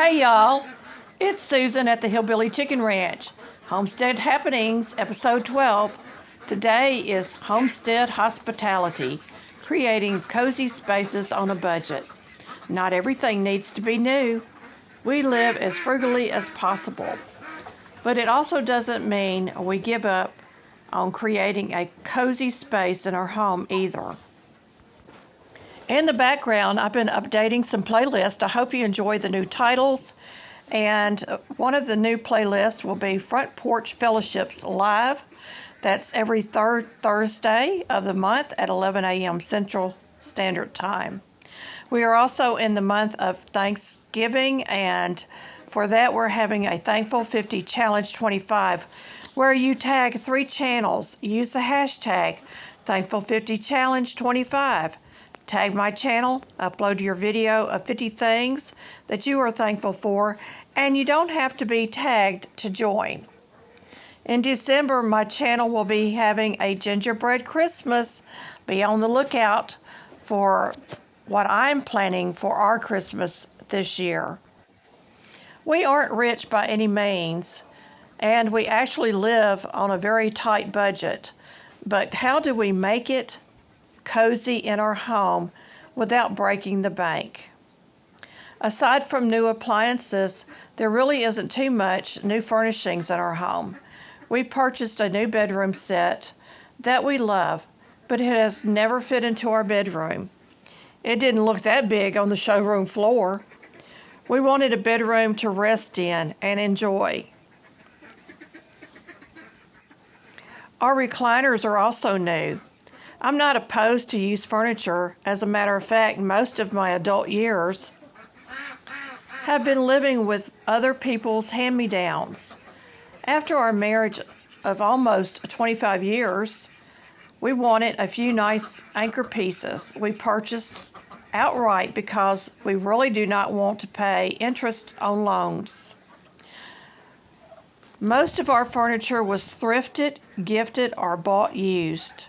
Hey y'all, it's Susan at the Hillbilly Chicken Ranch. Homestead Happenings, episode 12. Today is Homestead Hospitality, creating cozy spaces on a budget. Not everything needs to be new. We live as frugally as possible. But it also doesn't mean we give up on creating a cozy space in our home either. In the background, I've been updating some playlists. I hope you enjoy the new titles. And one of the new playlists will be Front Porch Fellowships Live. That's every third Thursday of the month at 11 a.m. Central Standard Time. We are also in the month of Thanksgiving, and for that we're having a Thankful 50 Challenge 25, where you tag 3 channels. Use the hashtag Thankful 50 Challenge 25. Tag my channel, upload your video of 50 things that you are thankful for, and you don't have to be tagged to join. In December, my channel will be having a gingerbread Christmas. Be on the lookout for what I'm planning for our Christmas this year. We aren't rich by any means, and we actually live on a very tight budget. But how do we make it cozy in our home without breaking the bank? Aside from new appliances, there really isn't too much new furnishings in our home. We purchased a new bedroom set that we love, but it has never fit into our bedroom. It didn't look that big on the showroom floor. We wanted a bedroom to rest in and enjoy. Our recliners are also new. I'm not opposed to used furniture. As a matter of fact, most of my adult years have been living with other people's hand-me-downs. After our marriage of almost 25 years, we wanted a few nice anchor pieces we purchased outright because we really do not want to pay interest on loans. Most of our furniture was thrifted, gifted, or bought used.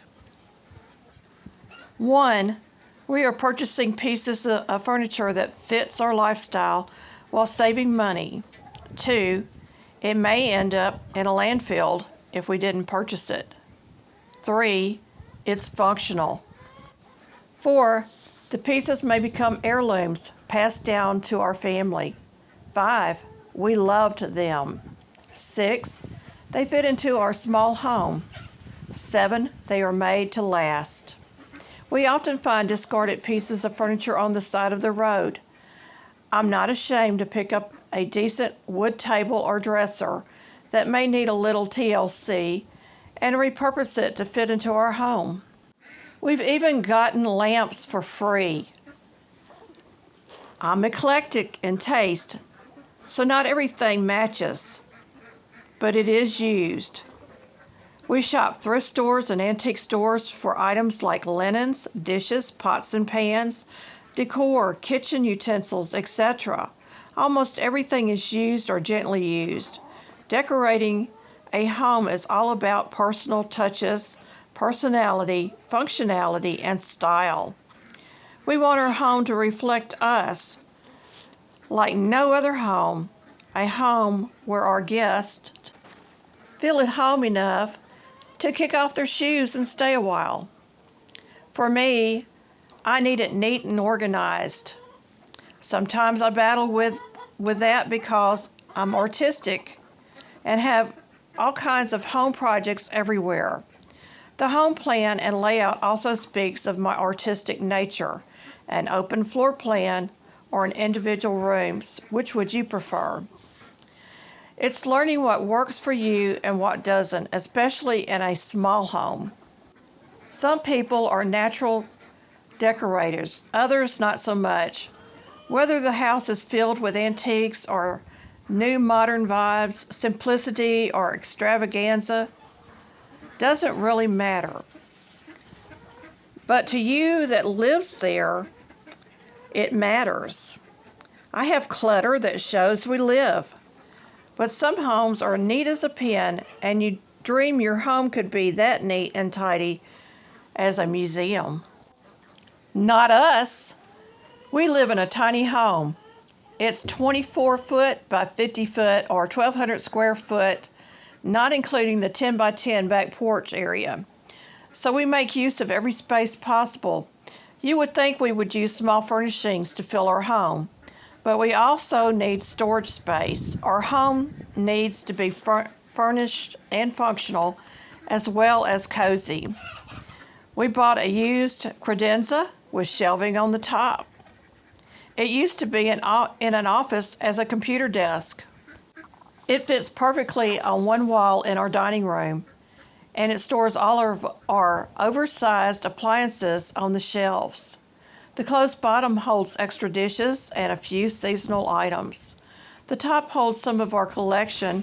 1, we are purchasing pieces of furniture that fits our lifestyle while saving money. 2, it may end up in a landfill if we didn't purchase it. 3, it's functional. 4, the pieces may become heirlooms passed down to our family. 5, we loved them. 6, they fit into our small home. 7, they are made to last. We often find discarded pieces of furniture on the side of the road. I'm not ashamed to pick up a decent wood table or dresser that may need a little TLC and repurpose it to fit into our home. We've even gotten lamps for free. I'm eclectic in taste, so not everything matches, but it is used. We shop thrift stores and antique stores for items like linens, dishes, pots and pans, decor, kitchen utensils, etc. Almost everything is used or gently used. Decorating a home is all about personal touches, personality, functionality, and style. We want our home to reflect us like no other home, a home where our guests feel at home enough to kick off their shoes and stay a while. For me, I need it neat and organized. Sometimes I battle with that because I'm artistic and have all kinds of home projects everywhere. The home plan and layout also speaks of my artistic nature. An open floor plan or an individual rooms. Which would you prefer? It's learning what works for you and what doesn't, especially in a small home. Some people are natural decorators, others not so much. Whether the house is filled with antiques or new modern vibes, simplicity or extravaganza, doesn't really matter. But to you that lives there, it matters. I have clutter that shows we live. But some homes are neat as a pin, and you dream your home could be that neat and tidy as a museum. Not us. We live in a tiny home. It's 24 foot by 50 foot or 1,200 square foot, not including the 10 by 10 back porch area. So we make use of every space possible. You would think we would use small furnishings to fill our home, but we also need storage space. Our home needs to be furnished and functional as well as cozy. We bought a used credenza with shelving on the top. It used to be in an office as a computer desk. It fits perfectly on one wall in our dining room, and it stores all of our oversized appliances on the shelves. The closed bottom holds extra dishes and a few seasonal items. The top holds some of our collection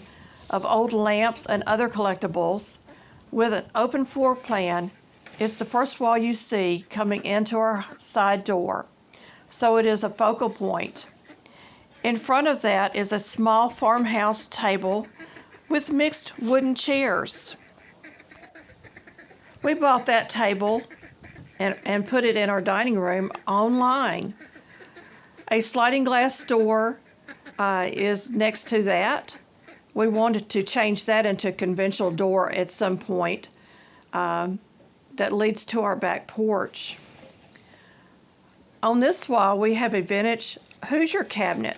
of old lamps and other collectibles. With an open floor plan, it's the first wall you see coming into our side door, so it is a focal point. In front of that is a small farmhouse table with mixed wooden chairs. We bought that table and put it in our dining room online. A sliding glass door is next to that. We wanted to change that into a conventional door at some point that leads to our back porch. On this wall, we have a vintage Hoosier cabinet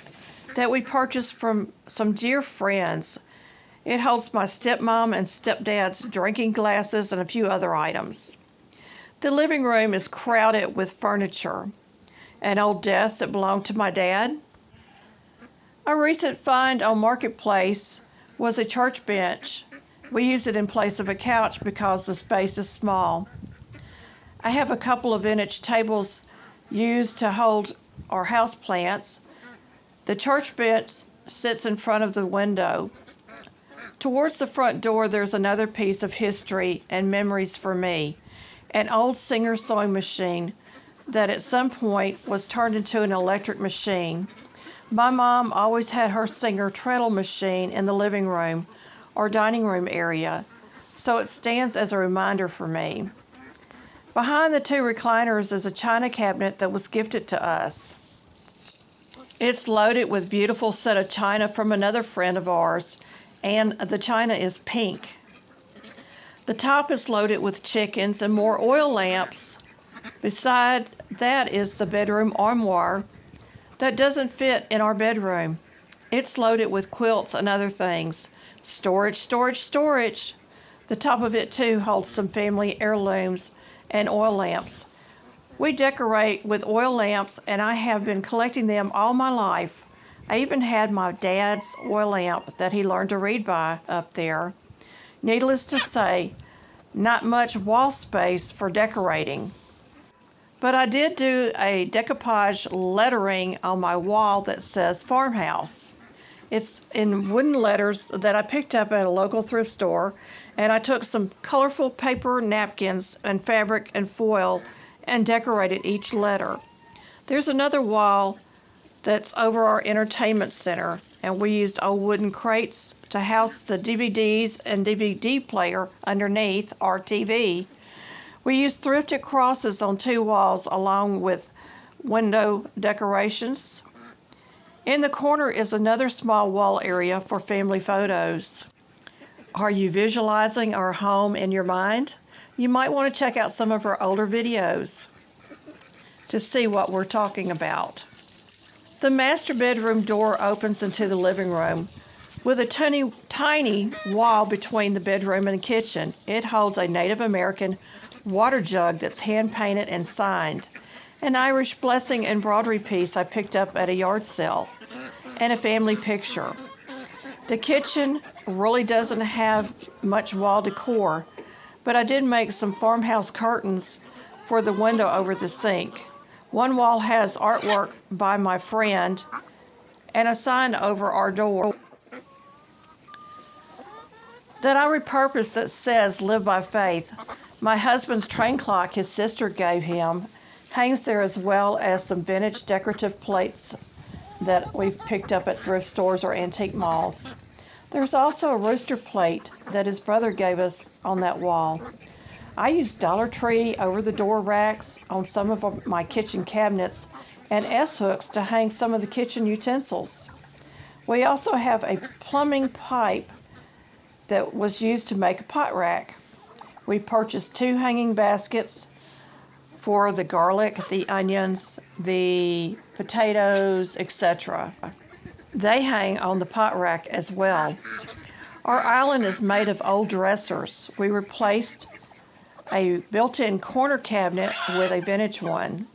that we purchased from some dear friends. It holds my stepmom and stepdad's drinking glasses and a few other items. The living room is crowded with furniture. An old desk that belonged to my dad. A recent find on Marketplace was a church bench. We use it in place of a couch because the space is small. I have a couple of vintage tables used to hold our house plants. The church bench sits in front of the window. Towards the front door, there's another piece of history and memories for me. An old Singer sewing machine that at some point was turned into an electric machine. My mom always had her Singer treadle machine in the living room or dining room area, so it stands as a reminder for me. Behind the two recliners is a china cabinet that was gifted to us. It's loaded with beautiful set of china from another friend of ours, and the china is pink. The top is loaded with chickens and more oil lamps. Beside that is the bedroom armoire that doesn't fit in our bedroom. It's loaded with quilts and other things. Storage, storage, storage. The top of it too holds some family heirlooms and oil lamps. We decorate with oil lamps, and I have been collecting them all my life. I even had my dad's oil lamp that he learned to read by up there. Needless to say, not much wall space for decorating. But I did do a decoupage lettering on my wall that says farmhouse. It's in wooden letters that I picked up at a local thrift store, and I took some colorful paper napkins and fabric and foil and decorated each letter. There's another wall that's over our entertainment center, and we used old wooden crates to house the DVDs and DVD player underneath our TV. We used thrifted crosses on two walls along with window decorations. In the corner is another small wall area for family photos. Are you visualizing our home in your mind? You might want to check out some of our older videos to see what we're talking about. The master bedroom door opens into the living room with a tiny wall between the bedroom and the kitchen. It holds a Native American water jug that's hand-painted and signed, an Irish blessing embroidery piece I picked up at a yard sale, and a family picture. The kitchen really doesn't have much wall decor, but I did make some farmhouse curtains for the window over the sink. One wall has artwork by my friend and a sign over our door that I repurposed that says, "Live by Faith." My husband's train clock his sister gave him hangs there, as well as some vintage decorative plates that we've picked up at thrift stores or antique malls. There's also a rooster plate that his brother gave us on that wall. I used Dollar Tree over the door racks on some of my kitchen cabinets and S-hooks to hang some of the kitchen utensils. We also have a plumbing pipe that was used to make a pot rack. We purchased 2 hanging baskets for the garlic, the onions, the potatoes, etc. They hang on the pot rack as well. Our island is made of old dressers. We replaced a built-in corner cabinet with a vintage one.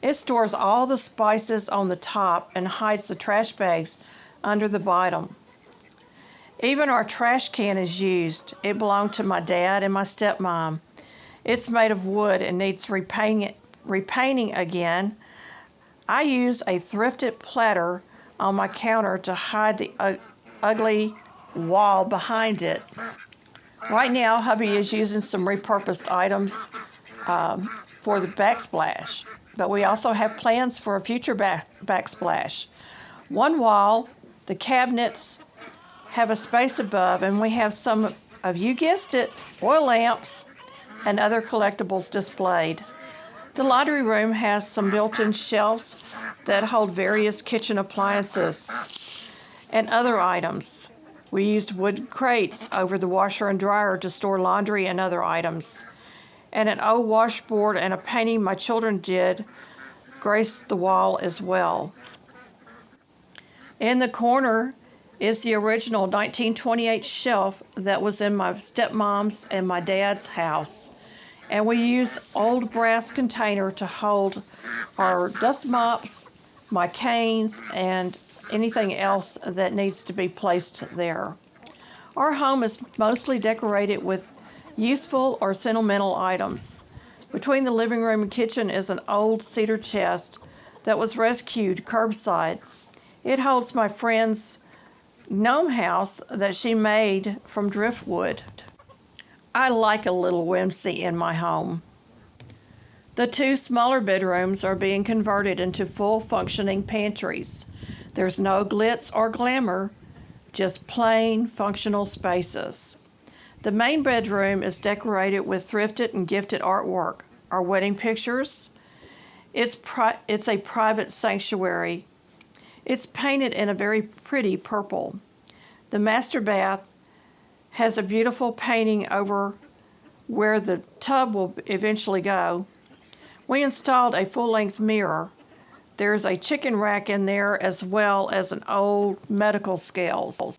It stores all the spices on the top and hides the trash bags under the bottom. Even our trash can is used. It belonged to my dad and my stepmom. It's made of wood and needs repainting again. I use a thrifted platter on my counter to hide the ugly wall behind it. Right now, hubby is using some repurposed items for the backsplash, but we also have plans for a future backsplash. One wall, the cabinets have a space above, and we have some of, you guessed it, oil lamps and other collectibles displayed. The laundry room has some built-in shelves that hold various kitchen appliances and other items. We used wood crates over the washer and dryer to store laundry and other items. And an old washboard and a painting my children did grace the wall as well. In the corner is the original 1928 shelf that was in my stepmom's and my dad's house. And we use old brass container to hold our dust mops, my canes, and anything else that needs to be placed there. Our home is mostly decorated with useful or sentimental items. Between the living room and kitchen is an old cedar chest that was rescued curbside. It holds my friend's gnome house that she made from driftwood. I like a little whimsy in my home. The 2 smaller bedrooms are being converted into full functioning pantries. There's no glitz or glamour, just plain functional spaces. The main bedroom is decorated with thrifted and gifted artwork. Our wedding pictures. It's a private sanctuary. It's painted in a very pretty purple. The master bath has a beautiful painting over where the tub will eventually go. We installed a full-length mirror. There's a chicken rack in there as well as an old medical scales.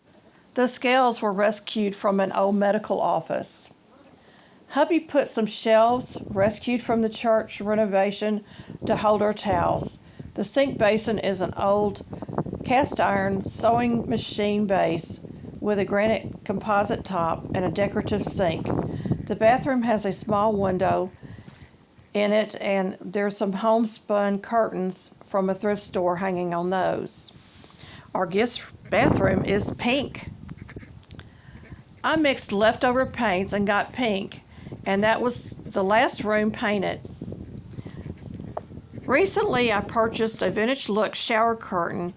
The scales were rescued from an old medical office. Hubby put some shelves rescued from the church renovation to hold our towels. The sink basin is an old cast iron sewing machine base with a granite composite top and a decorative sink. The bathroom has a small window in it, and there's some homespun curtains from a thrift store hanging on those. Our guest bathroom is pink. I mixed leftover paints and got pink, and that was the last room painted. Recently, I purchased a vintage look shower curtain.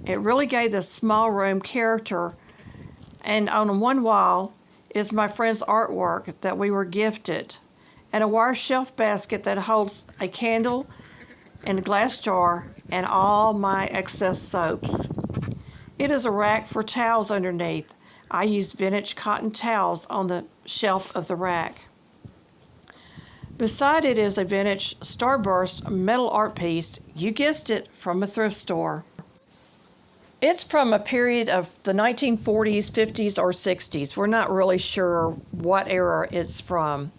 It really gave the small room character, and on one wall is my friend's artwork that we were gifted, and a wire shelf basket that holds a candle and a glass jar and all my excess soaps. It is a rack for towels underneath. I use vintage cotton towels on the shelf of the rack. Beside it is a vintage starburst metal art piece, you guessed it, from a thrift store. It's from a period of the 1940s, 50s, or 60s. We're not really sure what era it's from.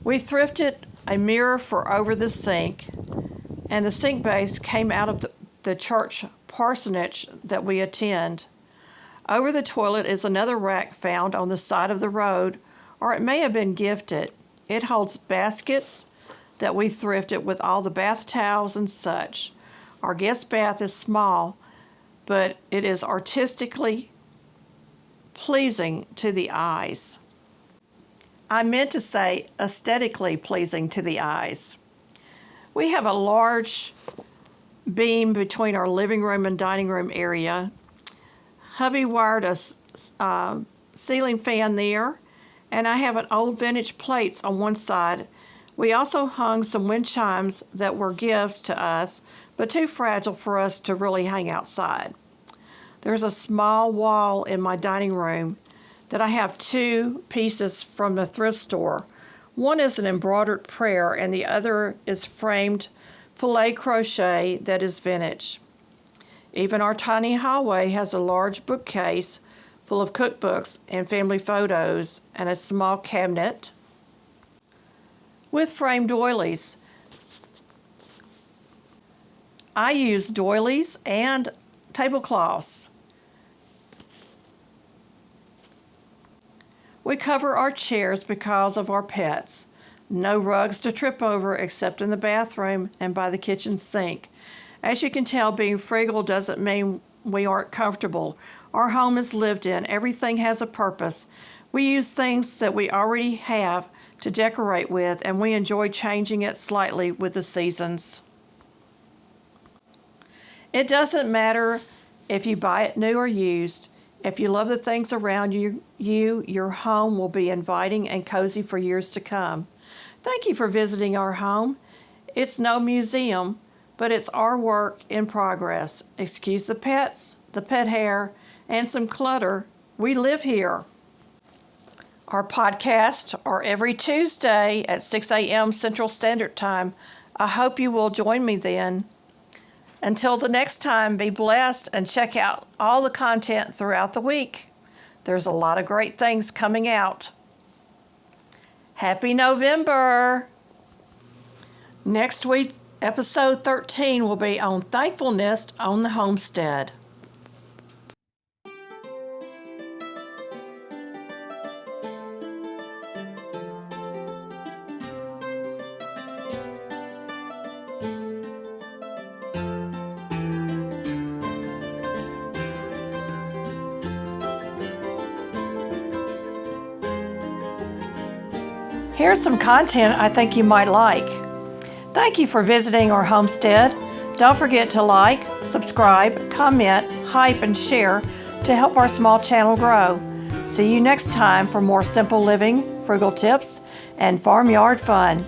We thrifted a mirror for over the sink, and the sink base came out of the church parsonage that we attend. Over the toilet is another rack found on the side of the road, or it may have been gifted. It holds baskets that we thrifted with all the bath towels and such. Our guest bath is small, but it is artistically pleasing to the eyes. I meant to say aesthetically pleasing to the eyes. We have a large beam between our living room and dining room area. Hubby wired a ceiling fan there, and I have an old vintage plates on one side We also hung some wind chimes that were gifts to us, but too fragile for us to really hang outside. There's a small wall in my dining room that I have 2 pieces from the thrift store. One is an embroidered prayer and the other is framed filet crochet that is vintage. Even our tiny hallway has a large bookcase full of cookbooks and family photos and a small cabinet with framed doilies. I use doilies and tablecloths. We cover our chairs because of our pets. No rugs to trip over except in the bathroom and by the kitchen sink. As you can tell, being frugal doesn't mean we aren't comfortable. Our home is lived in. Everything has a purpose. We use things that we already have to decorate with, and we enjoy changing it slightly with the seasons. It doesn't matter if you buy it new or used. If you love the things around you, your home will be inviting and cozy for years to come. Thank you for visiting our home. It's no museum, but it's our work in progress. Excuse the pets, the pet hair, and some clutter. We live here. Our podcasts are every Tuesday at 6 a.m. Central Standard Time. I hope you will join me then. Until the next time, be blessed and check out all the content throughout the week. There's a lot of great things coming out. Happy November! Next week, episode 13 will be on thankfulness on the homestead. Here's some content I think you might like. Thank you for visiting our homestead. Don't forget to like, subscribe, comment, hype, and share to help our small channel grow. See you next time for more simple living, frugal tips, and farmyard fun.